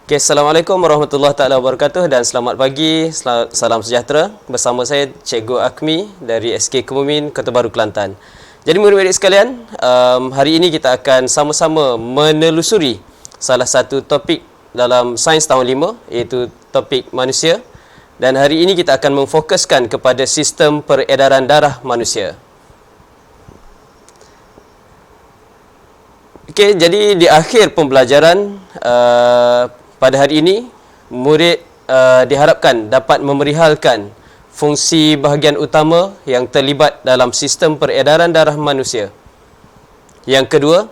Okay, Assalamualaikum warahmatullahi taala wabarakatuh dan selamat pagi, salam sejahtera. Bersama saya Cikgu Akmi dari SK Kemumin, Kota Baru, Kelantan. Jadi murid-murid sekalian, hari ini kita akan sama-sama menelusuri salah satu topik dalam sains tahun 5, iaitu topik manusia. Dan hari ini kita akan memfokuskan kepada sistem peredaran darah manusia. Okey, jadi di akhir pembelajaran pada hari ini, murid diharapkan dapat memerihalkan fungsi bahagian utama yang terlibat dalam sistem peredaran darah manusia. Yang kedua,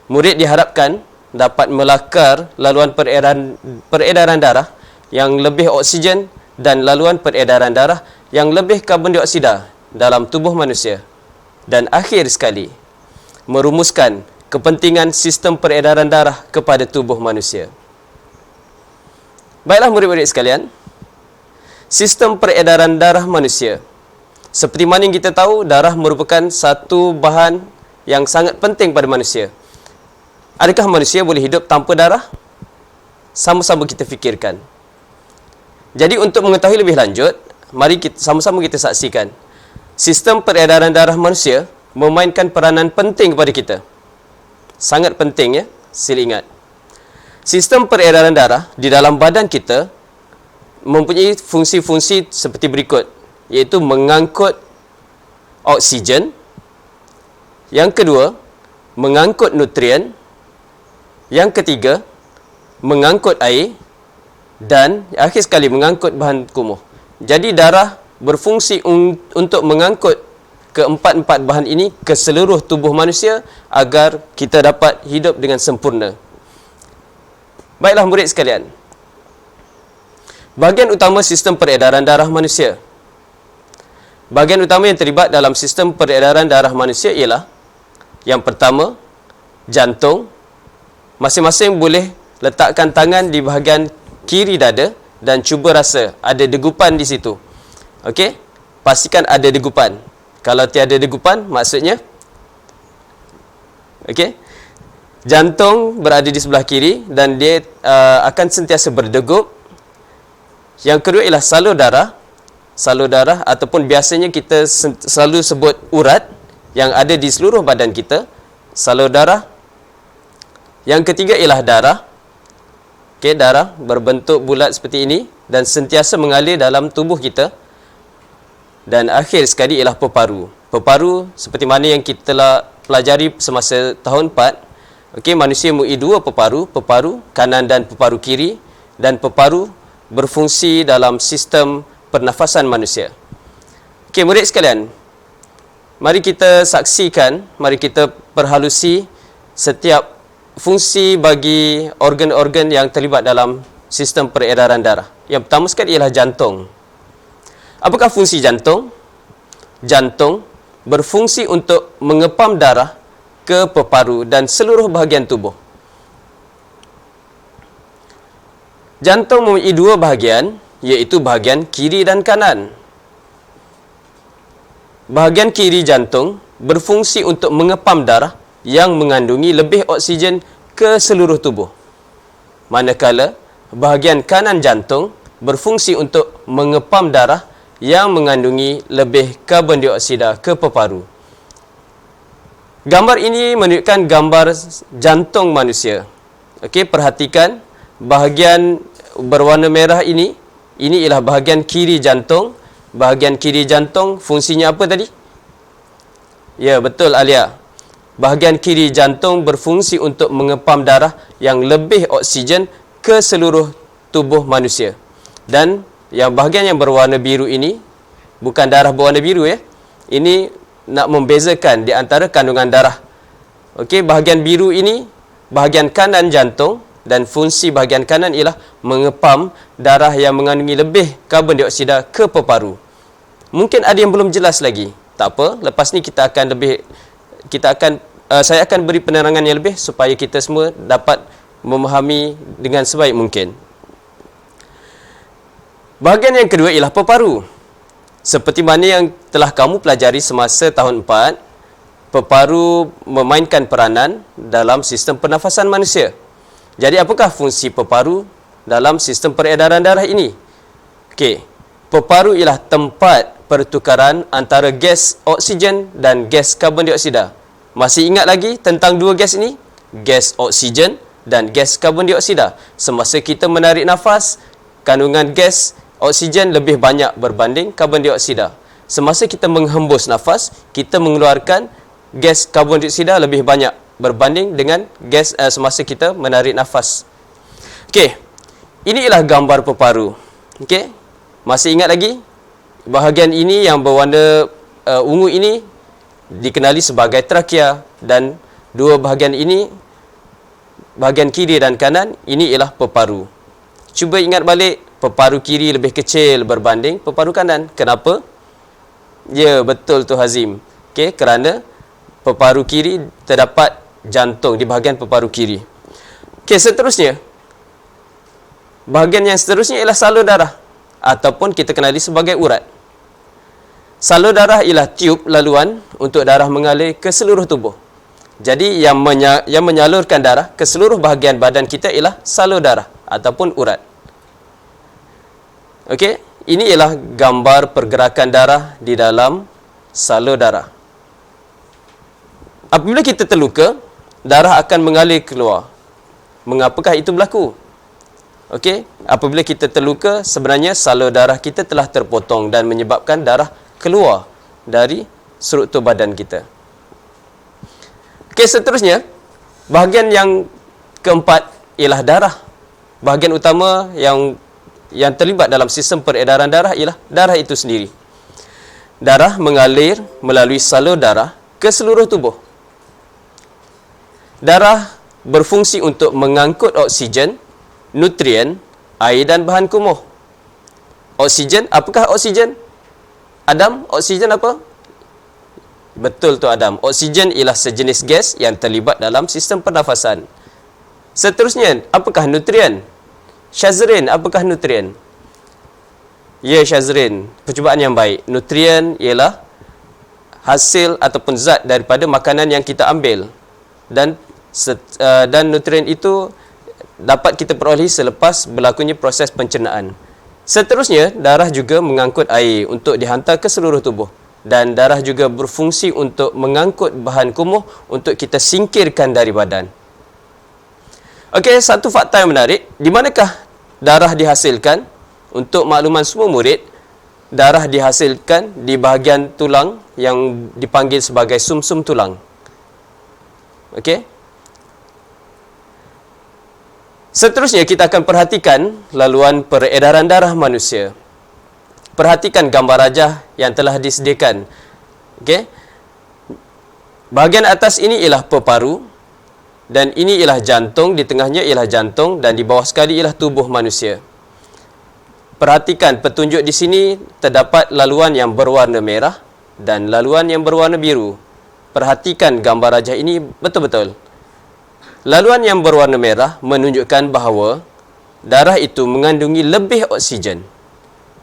murid diharapkan dapat melakar laluan peredaran darah yang lebih oksigen dan laluan peredaran darah yang lebih karbon dioksida dalam tubuh manusia. Dan akhir sekali, merumuskan kepentingan sistem peredaran darah kepada tubuh manusia. Baiklah murid-murid sekalian, sistem peredaran darah manusia. Seperti mana yang kita tahu, darah merupakan satu bahan yang sangat penting pada manusia. Adakah manusia boleh hidup tanpa darah? Sama-sama kita fikirkan. Jadi untuk mengetahui lebih lanjut, mari kita sama-sama kita saksikan. Sistem peredaran darah manusia memainkan peranan penting kepada kita. Sangat penting ya, sila ingat. Sistem peredaran darah di dalam badan kita mempunyai fungsi-fungsi seperti berikut, iaitu mengangkut oksigen. Yang kedua, mengangkut nutrien. Yang ketiga, mengangkut air. Dan akhir sekali, mengangkut bahan kumuh. Jadi darah berfungsi untuk mengangkut keempat-empat bahan ini ke seluruh tubuh manusia agar kita dapat hidup dengan sempurna. Baiklah murid sekalian, bahagian utama sistem peredaran darah manusia. Bahagian utama yang terlibat dalam sistem peredaran darah manusia ialah, yang pertama, jantung. Masing-masing boleh letakkan tangan di bahagian kiri dada dan cuba rasa ada degupan di situ. Okey, pastikan ada degupan. Kalau tiada degupan, maksudnya okey, jantung berada di sebelah kiri dan dia akan sentiasa berdegup. Yang kedua ialah salur darah. Salur darah ataupun biasanya kita selalu sebut urat yang ada di seluruh badan kita. Salur darah. Yang ketiga ialah darah. Okey, darah berbentuk bulat seperti ini dan sentiasa mengalir dalam tubuh kita. Dan akhir sekali ialah peparu. Peparu seperti mana yang kita telah pelajari semasa tahun 4. Okey, manusia mempunyai dua peparu, peparu kanan dan peparu kiri, dan peparu berfungsi dalam sistem pernafasan manusia. Okey, murid sekalian, mari kita saksikan, mari kita perhalusi setiap fungsi bagi organ-organ yang terlibat dalam sistem peredaran darah. Yang pertama sekali ialah jantung. Apakah fungsi jantung? Jantung berfungsi untuk mengepam darah ke peparu dan seluruh bahagian tubuh. Jantung mempunyai dua bahagian, iaitu bahagian kiri dan kanan. Bahagian kiri jantung berfungsi untuk mengepam darah yang mengandungi lebih oksigen ke seluruh tubuh. Manakala bahagian kanan jantung berfungsi untuk mengepam darah yang mengandungi lebih karbon dioksida ke peparu. Gambar ini menunjukkan gambar jantung manusia. Okey, perhatikan bahagian berwarna merah ini. Ini ialah bahagian kiri jantung. Bahagian kiri jantung fungsinya apa tadi? Ya, betul Alia. Bahagian kiri jantung berfungsi untuk mengepam darah yang lebih oksigen ke seluruh tubuh manusia. Dan yang bahagian yang berwarna biru ini, bukan darah berwarna biru ya. Ini nak membezakan di antara kandungan darah. Okey, bahagian biru ini bahagian kanan jantung dan fungsi bahagian kanan ialah mengepam darah yang mengandungi lebih karbon dioksida ke peparu. Mungkin ada yang belum jelas lagi. Tak apa, lepas ni saya akan beri penerangan yang lebih supaya kita semua dapat memahami dengan sebaik mungkin. Bahagian yang kedua ialah peparu. Seperti mana yang telah kamu pelajari semasa tahun 4, peparu memainkan peranan dalam sistem pernafasan manusia. Jadi apakah fungsi peparu? dalam sistem peredaran darah ini. Okey, peparu ialah tempat pertukaran antara gas oksigen dan gas karbon dioksida. Masih ingat lagi tentang dua gas ini? Gas oksigen dan gas karbon dioksida. Semasa kita menarik nafas, kandungan gas oksigen lebih banyak berbanding karbon dioksida. Semasa kita menghembus nafas, kita mengeluarkan gas karbon dioksida lebih banyak berbanding dengan gas semasa kita menarik nafas. Okey, ini ialah gambar peparu. Okey, masih ingat lagi? Bahagian ini yang berwarna ungu ini dikenali sebagai trakea, dan dua bahagian ini, bahagian kiri dan kanan, ini ialah peparu. Cuba ingat balik, peparu kiri lebih kecil berbanding peparu kanan. Kenapa? Ya, betul tu Hazim. Okey, kerana peparu kiri terdapat jantung di bahagian peparu kiri. Okey, seterusnya, bahagian yang seterusnya ialah salur darah ataupun kita kenali sebagai urat. Salur darah ialah tiub laluan untuk darah mengalir ke seluruh tubuh. Jadi yang menyalurkan darah ke seluruh bahagian badan kita ialah salur darah ataupun urat. Okey, ini ialah gambar pergerakan darah di dalam salur darah. Apabila kita terluka, darah akan mengalir keluar. Mengapakah itu berlaku? Okey, apabila kita terluka, sebenarnya salur darah kita telah terpotong dan menyebabkan darah keluar dari struktur badan kita. Okey, seterusnya, bahagian yang keempat ialah darah. Bahagian utama yang terlibat dalam sistem peredaran darah ialah darah itu sendiri. Darah mengalir melalui salur darah ke seluruh tubuh. Darah berfungsi untuk mengangkut oksigen, nutrien, air dan bahan kumuh. Oksigen, apakah oksigen? Adam, oksigen apa? Betul tu Adam. Oksigen ialah sejenis gas yang terlibat dalam sistem pernafasan. Seterusnya, apakah nutrien? Syazrin, apakah nutrien? Ya, Syazrin, percubaan yang baik. Nutrien ialah hasil ataupun zat daripada makanan yang kita ambil. Dan nutrien itu dapat kita perolehi selepas berlakunya proses pencernaan. Seterusnya, darah juga mengangkut air untuk dihantar ke seluruh tubuh. Dan darah juga berfungsi untuk mengangkut bahan kumuh untuk kita singkirkan dari badan. Okey, satu fakta yang menarik, di manakah darah dihasilkan? Untuk makluman semua murid, darah dihasilkan di bahagian tulang yang dipanggil sebagai sumsum tulang. Okey. Seterusnya kita akan perhatikan laluan peredaran darah manusia. Perhatikan gambar rajah yang telah disediakan. Okey. Bahagian atas ini ialah peparu dan ini ialah jantung, di tengahnya ialah jantung dan di bawah sekali ialah tubuh manusia. Perhatikan petunjuk di sini terdapat laluan yang berwarna merah dan laluan yang berwarna biru. Perhatikan gambar rajah ini betul-betul. Laluan yang berwarna merah menunjukkan bahawa darah itu mengandungi lebih oksigen.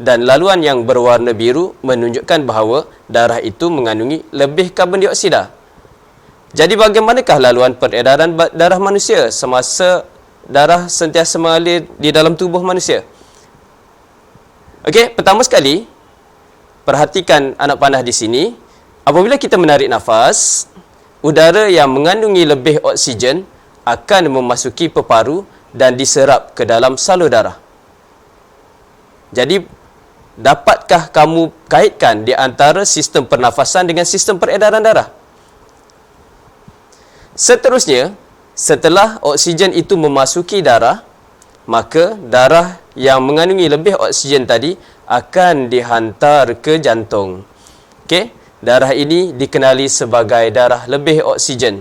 Dan laluan yang berwarna biru menunjukkan bahawa darah itu mengandungi lebih karbon dioksida. Jadi bagaimanakah laluan peredaran darah manusia semasa darah sentiasa mengalir di dalam tubuh manusia? Okey, pertama sekali, perhatikan anak panah di sini. Apabila kita menarik nafas, udara yang mengandungi lebih oksigen akan memasuki peparu dan diserap ke dalam salur darah. Jadi, dapatkah kamu kaitkan di antara sistem pernafasan dengan sistem peredaran darah? Seterusnya, setelah oksigen itu memasuki darah, maka darah yang mengandungi lebih oksigen tadi akan dihantar ke jantung. Okey, darah ini dikenali sebagai darah lebih oksigen.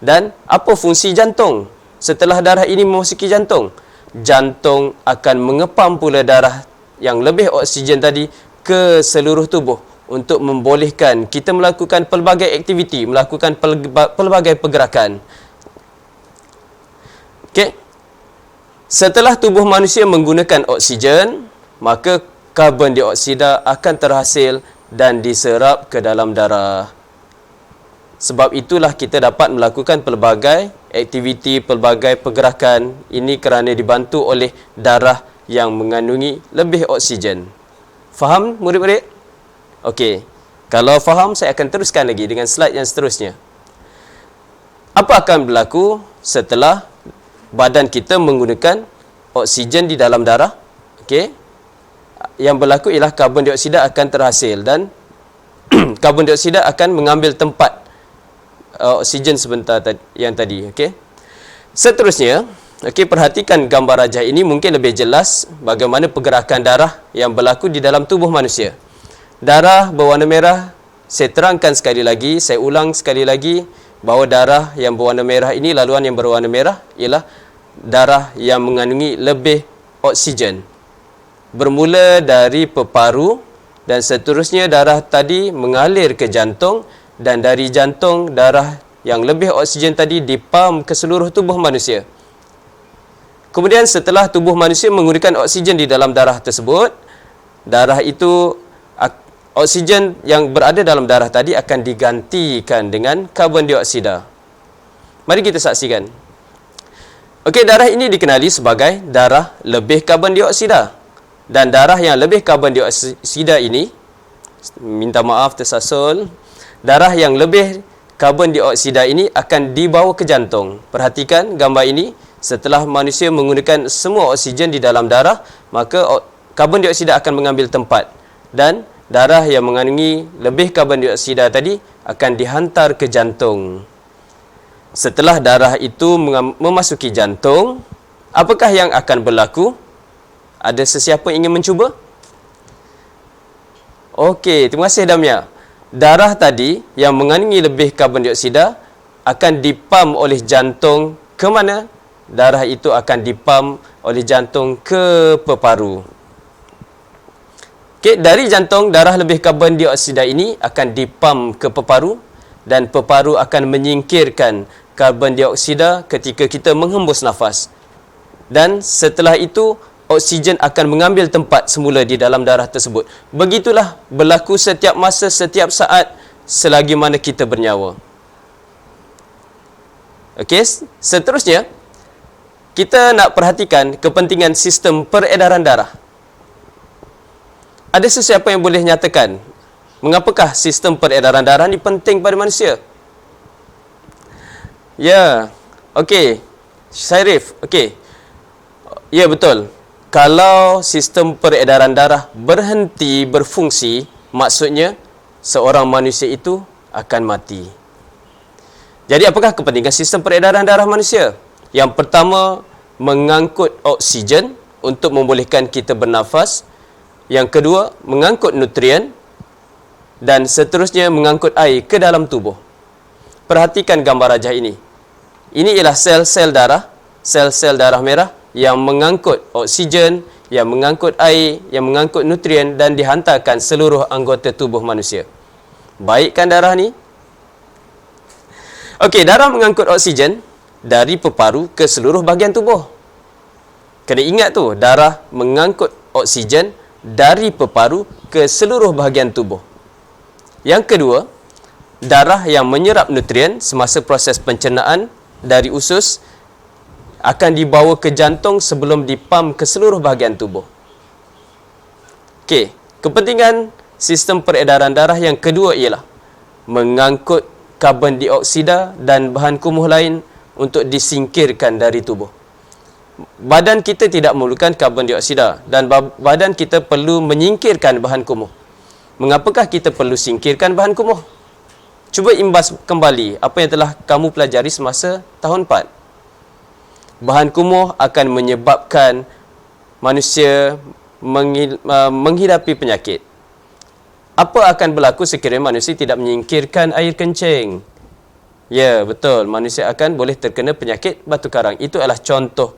Dan apa fungsi jantung? Setelah darah ini memasuki jantung, jantung akan mengepam pula darah yang lebih oksigen tadi ke seluruh tubuh untuk membolehkan kita melakukan pelbagai aktiviti, melakukan pelbagai pergerakan. Okey. Setelah tubuh manusia menggunakan oksigen, maka karbon dioksida akan terhasil dan diserap ke dalam darah. Sebab itulah kita dapat melakukan pelbagai aktiviti, pelbagai pergerakan. Ini kerana dibantu oleh darah yang mengandungi lebih oksigen. Faham murid-murid? Okey. Kalau faham, saya akan teruskan lagi dengan slide yang seterusnya. Apa akan berlaku setelah badan kita menggunakan oksigen di dalam darah? Okey. Yang berlaku ialah karbon dioksida akan terhasil dan karbon dioksida akan mengambil tempat oksigen sebentar yang tadi. Okey. Seterusnya, okey, perhatikan gambar rajah ini mungkin lebih jelas bagaimana pergerakan darah yang berlaku di dalam tubuh manusia. Darah berwarna merah, saya terangkan sekali lagi, saya ulang sekali lagi bahawa darah yang berwarna merah ini, laluan yang berwarna merah ialah darah yang mengandungi lebih oksigen. Bermula dari peparu dan seterusnya darah tadi mengalir ke jantung dan dari jantung darah yang lebih oksigen tadi dipam ke seluruh tubuh manusia. Kemudian setelah tubuh manusia menggunakan oksigen di dalam darah tersebut, darah itu, oksigen yang berada dalam darah tadi akan digantikan dengan karbon dioksida. Mari kita saksikan. Okey, darah ini dikenali sebagai darah lebih karbon dioksida. Dan darah yang lebih karbon dioksida ini, minta maaf tersasul, darah yang lebih karbon dioksida ini akan dibawa ke jantung. Perhatikan gambar ini, setelah manusia menggunakan semua oksigen di dalam darah, maka karbon dioksida akan mengambil tempat dan darah yang mengandungi lebih karbon dioksida tadi akan dihantar ke jantung. Setelah darah itu memasuki jantung, apakah yang akan berlaku? Ada sesiapa ingin mencuba? Okey, terima kasih Damia. Darah tadi yang mengandungi lebih karbon dioksida akan dipam oleh jantung ke mana? Darah itu akan dipam oleh jantung ke peparu. Okey, dari jantung, darah lebih karbon dioksida ini akan dipam ke peparu dan peparu akan menyingkirkan karbon dioksida ketika kita menghembus nafas. Dan setelah itu, oksigen akan mengambil tempat semula di dalam darah tersebut. Begitulah berlaku setiap masa, setiap saat selagi mana kita bernyawa. Okey, seterusnya kita nak perhatikan kepentingan sistem peredaran darah. Ada sesiapa yang boleh nyatakan mengapakah sistem peredaran darah ni penting pada manusia? Ya, okey. Syarif, okey. Ya, betul. Kalau sistem peredaran darah berhenti berfungsi, maksudnya seorang manusia itu akan mati. Jadi apakah kepentingan sistem peredaran darah manusia? Yang pertama, mengangkut oksigen untuk membolehkan kita bernafas. Yang kedua, mengangkut nutrien. Dan seterusnya mengangkut air ke dalam tubuh. Perhatikan gambar rajah ini. Ini ialah sel-sel darah, sel-sel darah merah yang mengangkut oksigen, yang mengangkut air, yang mengangkut nutrien dan dihantarkan seluruh anggota tubuh manusia. Baik kan darah ni? Okey, darah mengangkut oksigen dari peparu ke seluruh bahagian tubuh. Kena ingat tu, darah mengangkut oksigen dari peparu ke seluruh bahagian tubuh. Yang kedua, darah yang menyerap nutrien semasa proses pencernaan dari usus akan dibawa ke jantung sebelum dipam ke seluruh bahagian tubuh. Okey, kepentingan sistem peredaran darah yang kedua ialah mengangkut karbon dioksida dan bahan kumuh lain untuk disingkirkan dari tubuh. Badan kita tidak memerlukan karbon dioksida dan badan kita perlu menyingkirkan bahan kumuh. Mengapakah kita perlu singkirkan bahan kumuh? Cuba imbas kembali apa yang telah kamu pelajari semasa tahun 4. Bahan kumuh akan menyebabkan manusia menghidapi penyakit. Apa akan berlaku sekiranya manusia tidak menyingkirkan air kencing? Ya, betul. Manusia akan boleh terkena penyakit batu karang. Itu adalah contoh.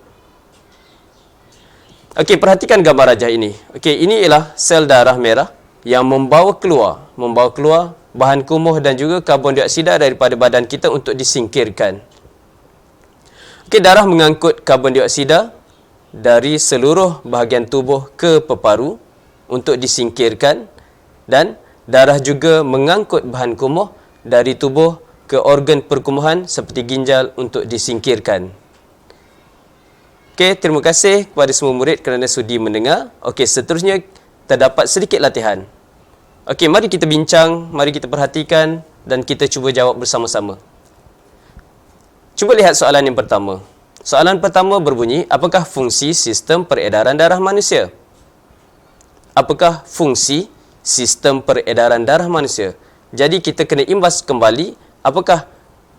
Okey, perhatikan gambar rajah ini. Okey, ini ialah sel darah merah yang membawa keluar bahan kumuh dan juga karbon dioksida daripada badan kita untuk disingkirkan. Okey, darah mengangkut karbon dioksida dari seluruh bahagian tubuh ke peparu untuk disingkirkan dan darah juga mengangkut bahan kumuh dari tubuh ke organ perkemahan seperti ginjal untuk disingkirkan. Okey, terima kasih kepada semua murid kerana sudi mendengar. Okey, seterusnya terdapat sedikit latihan. Okey, mari kita bincang, mari kita perhatikan dan kita cuba jawab bersama-sama. Cuba lihat soalan yang pertama. Soalan pertama berbunyi, apakah fungsi sistem peredaran darah manusia? Apakah fungsi sistem peredaran darah manusia? Jadi kita kena imbas kembali, apakah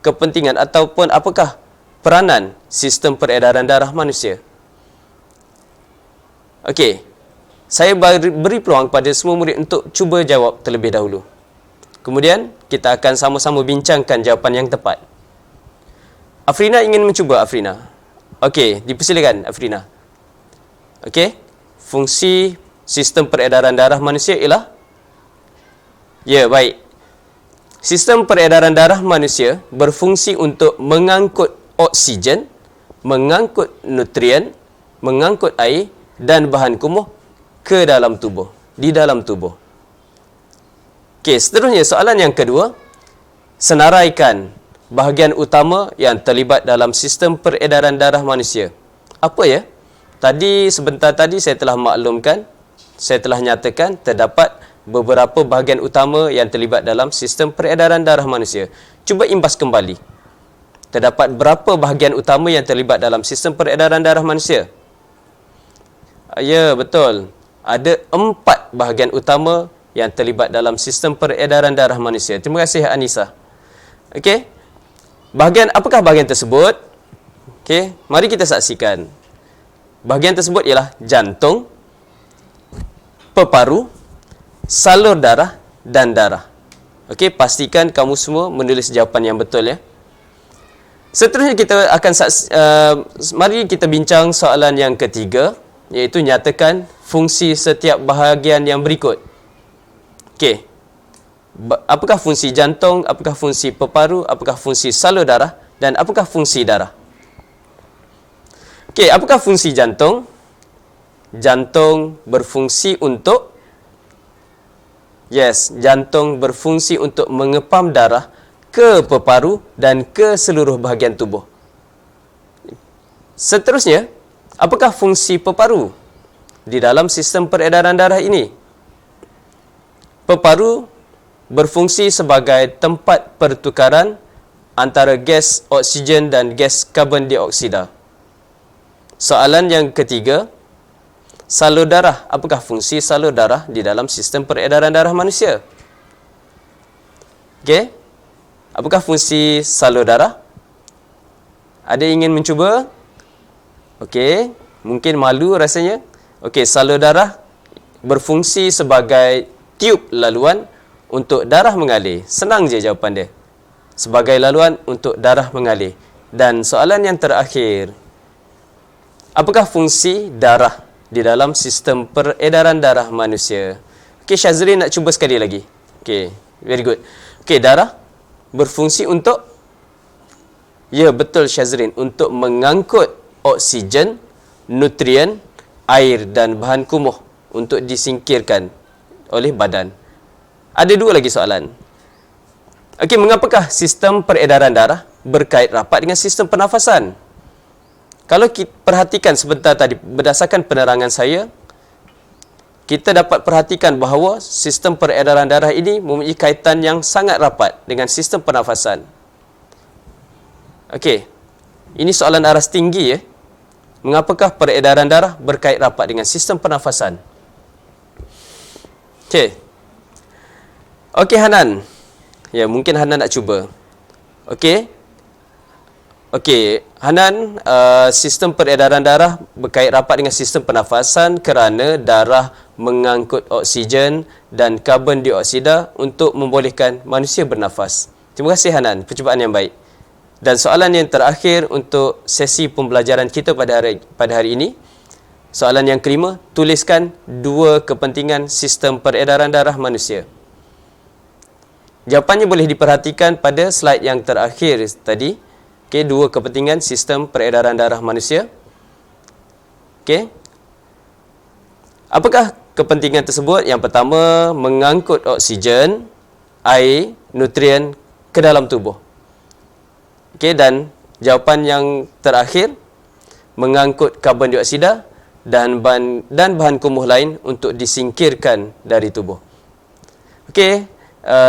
kepentingan ataupun apakah peranan sistem peredaran darah manusia? Okey, saya beri peluang kepada semua murid untuk cuba jawab terlebih dahulu. Kemudian, kita akan sama-sama bincangkan jawapan yang tepat. Afrina ingin mencuba, Afrina. Okey, dipersilakan, Afrina. Okey, fungsi sistem peredaran darah manusia ialah? Ya, baik. Sistem peredaran darah manusia berfungsi untuk mengangkut oksigen, mengangkut nutrien, mengangkut air dan bahan kumuh ke dalam tubuh, di dalam tubuh. Okey, seterusnya soalan yang kedua, senaraikan bahagian utama yang terlibat dalam sistem peredaran darah manusia. Apa ya? Sebentar tadi saya telah maklumkan, saya telah nyatakan terdapat beberapa bahagian utama yang terlibat dalam sistem peredaran darah manusia. Cuba imbas kembali. Terdapat berapa bahagian utama yang terlibat dalam sistem peredaran darah manusia? Ya, betul. Ada 4 bahagian utama yang terlibat dalam sistem peredaran darah manusia. Terima kasih, Anissa. Okey. Apakah bahagian tersebut? Okey, mari kita saksikan. Bahagian tersebut ialah jantung, peparu, salur darah dan darah. Okey, pastikan kamu semua menulis jawapan yang betul ya. Seterusnya kita akan mari kita bincang soalan yang ketiga, iaitu nyatakan fungsi setiap bahagian yang berikut. Okey. Apakah fungsi jantung, apakah fungsi peparu, apakah fungsi salur darah dan apakah fungsi darah? Okey, apakah fungsi jantung? Jantung berfungsi untuk jantung berfungsi untuk mengepam darah ke peparu dan ke seluruh bahagian tubuh. Seterusnya, apakah fungsi peparu di dalam sistem peredaran darah ini? Peparu berfungsi sebagai tempat pertukaran antara gas oksigen dan gas karbon dioksida. Soalan yang ketiga, salur darah. Apakah fungsi salur darah di dalam sistem peredaran darah manusia? Okey. Apakah fungsi salur darah? Ada ingin mencuba? Okey, mungkin malu rasanya. Okey, salur darah berfungsi sebagai tiub laluan untuk darah mengalir. Senang je jawapan dia. Sebagai laluan untuk darah mengalir. Dan soalan yang terakhir, apakah fungsi darah di dalam sistem peredaran darah manusia? Okey, Syazrin nak cuba sekali lagi. Okey, very good. Okey, darah berfungsi untuk, ya betul Syazrin, untuk mengangkut oksigen, nutrien, air dan bahan kumuh untuk disingkirkan oleh badan. Ada 2 lagi soalan. Okey, mengapakah sistem peredaran darah berkait rapat dengan sistem pernafasan? Kalau kita perhatikan sebentar tadi, berdasarkan penerangan saya, kita dapat perhatikan bahawa sistem peredaran darah ini mempunyai kaitan yang sangat rapat dengan sistem pernafasan. Okey, ini soalan aras tinggi ya. Mengapakah peredaran darah berkait rapat dengan sistem pernafasan? Okey. Okey, Hanan. Ya, mungkin Hanan nak cuba. Okey. Okey, Hanan, sistem peredaran darah berkait rapat dengan sistem pernafasan kerana darah mengangkut oksigen dan karbon dioksida untuk membolehkan manusia bernafas. Terima kasih Hanan, percubaan yang baik. Dan soalan yang terakhir untuk sesi pembelajaran kita pada hari ini, soalan yang kelima, tuliskan 2 kepentingan sistem peredaran darah manusia. Jawapannya boleh diperhatikan pada slide yang terakhir tadi. Okey, 2 kepentingan sistem peredaran darah manusia. Okey. Apakah kepentingan tersebut? Yang pertama, mengangkut oksigen, air, nutrien ke dalam tubuh. Okey, dan jawapan yang terakhir, mengangkut karbon dioksida dan bahan kumuh lain untuk disingkirkan dari tubuh. Okey,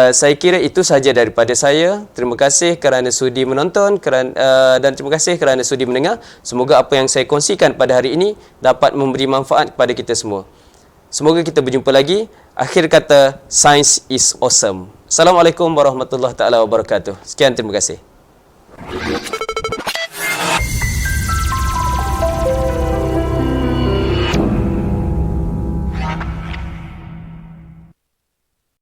saya kira itu sahaja daripada saya. Terima kasih kerana sudi menonton dan terima kasih kerana sudi mendengar. Semoga apa yang saya kongsikan pada hari ini dapat memberi manfaat kepada kita semua. Semoga kita berjumpa lagi. Akhir kata, science is awesome. Assalamualaikum warahmatullahi taala wabarakatuh. Sekian, terima kasih.